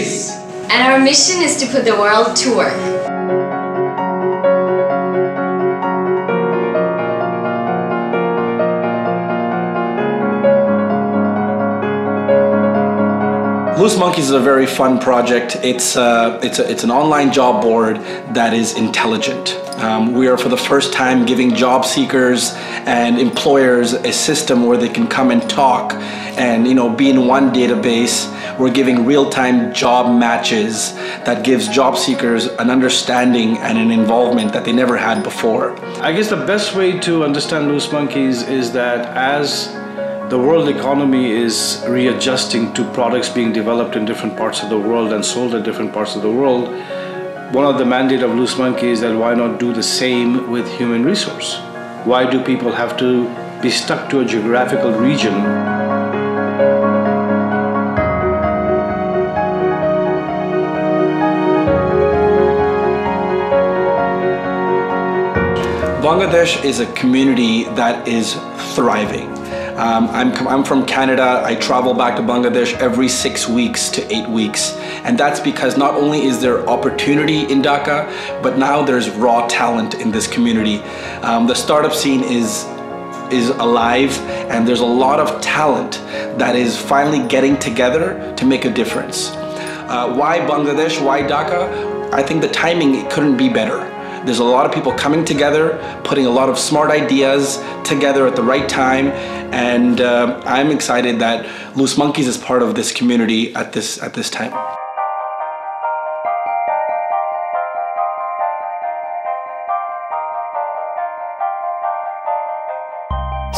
Loosemonkies! And our mission is to put the world to work. Loosemonkies is a very fun project. It's an online job board that is intelligent. We are for the first time giving job seekers and employers a system where they can come and talk and be in one database. We're giving real-time job matches that gives job seekers an understanding and an involvement that they never had before. I guess the best way to understand Loosemonkies is that as the world economy is readjusting to products being developed in different parts of the world and sold in different parts of the world, one of the mandate of Loosemonkies is that why not do the same with human resource? Why do people have to be stuck to a geographical region? Bangladesh is a community that is thriving. I'm from Canada. I travel back to Bangladesh every 6 weeks to 8 weeks. And that's because not only is there opportunity in Dhaka, but now there's raw talent in this community. The startup scene is alive, and there's a lot of talent that is finally getting together to make a difference. Why Bangladesh? Why Dhaka? I think the timing couldn't be better. There's a lot of people coming together, putting a lot of smart ideas together at the right time, and I'm excited that Loosemonkies is part of this community at this time.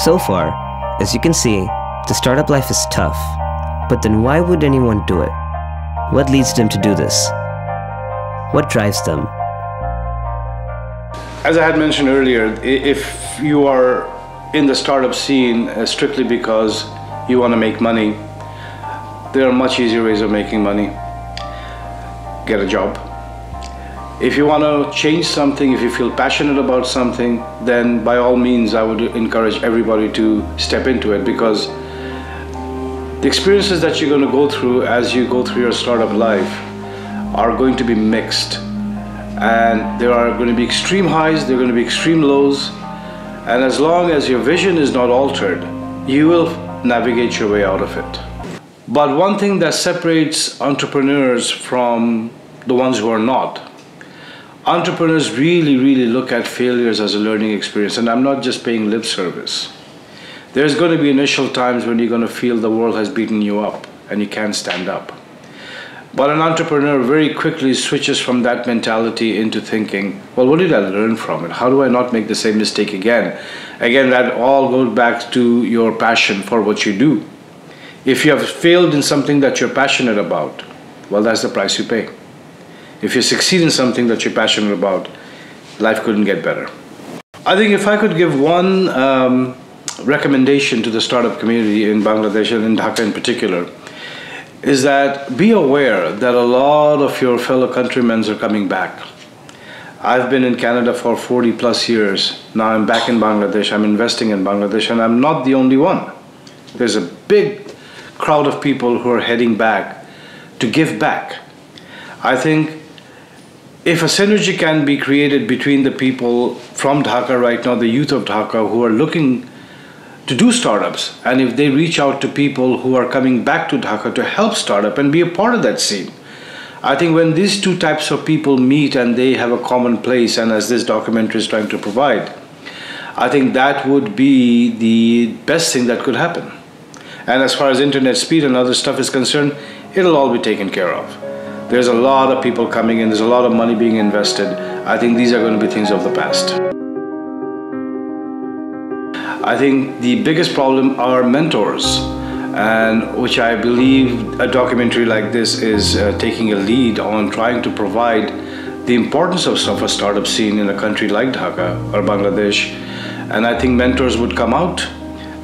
So far, as you can see, the startup life is tough. But then why would anyone do it? What leads them to do this? What drives them? As I had mentioned earlier, if you are in the startup scene strictly because you want to make money, there are much easier ways of making money. Get a job. If you want to change something, if you feel passionate about something, then by all means I would encourage everybody to step into it, because the experiences that you're going to go through as you go through your startup life are going to be mixed. And there are going to be extreme highs, there are going to be extreme lows, and as long as your vision is not altered, you will navigate your way out of it. But one thing that separates entrepreneurs from the ones who are not, entrepreneurs really look at failures as a learning experience, and I'm not just paying lip service. There's going to be initial times when you're going to feel the world has beaten you up and you can't stand up. But an entrepreneur very quickly switches from that mentality into thinking, well, what did I learn from it? How do I not make the same mistake again? Again, that all goes back to your passion for what you do. If you have failed in something that you're passionate about, well, that's the price you pay. If you succeed in something that you're passionate about, life couldn't get better. I think if I could give one recommendation to the startup community in Bangladesh and in Dhaka in particular, is that be aware that a lot of your fellow countrymen are coming back. I've been in Canada for 40 plus years. Now I'm back in Bangladesh, I'm investing in Bangladesh, and I'm not the only one. There's a big crowd of people who are heading back to give back. I think if a synergy can be created between the people from Dhaka right now, the youth of Dhaka who are looking to do startups, and if they reach out to people who are coming back to Dhaka to help startup and be a part of that scene, I think when these two types of people meet and they have a common place, and as this documentary is trying to provide, I think that would be the best thing that could happen. And as far as internet speed and other stuff is concerned, it'll all be taken care of. There's a lot of people coming in, there's a lot of money being invested. I think these are going to be things of the past. I think the biggest problem are mentors, and which I believe a documentary like this is taking a lead on trying to provide the importance of a startup scene in a country like Dhaka or Bangladesh. And I think mentors would come out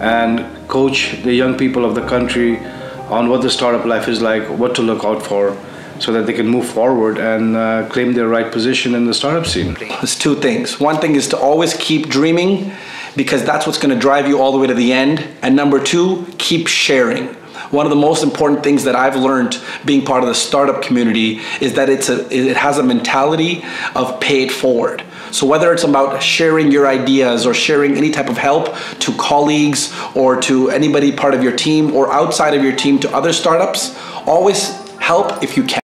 and coach the young people of the country on what the startup life is like, what to look out for, so that they can move forward and claim their right position in the startup scene. There's two things. One thing is to always keep dreaming, because that's what's going to drive you all the way to the end. And number two, keep sharing. one of the most important things that I've learned being part of the startup community is that it has a mentality of pay it forward. So whether it's about sharing your ideas or sharing any type of help to colleagues or to anybody part of your team or outside of your team to other startups, always help if you can.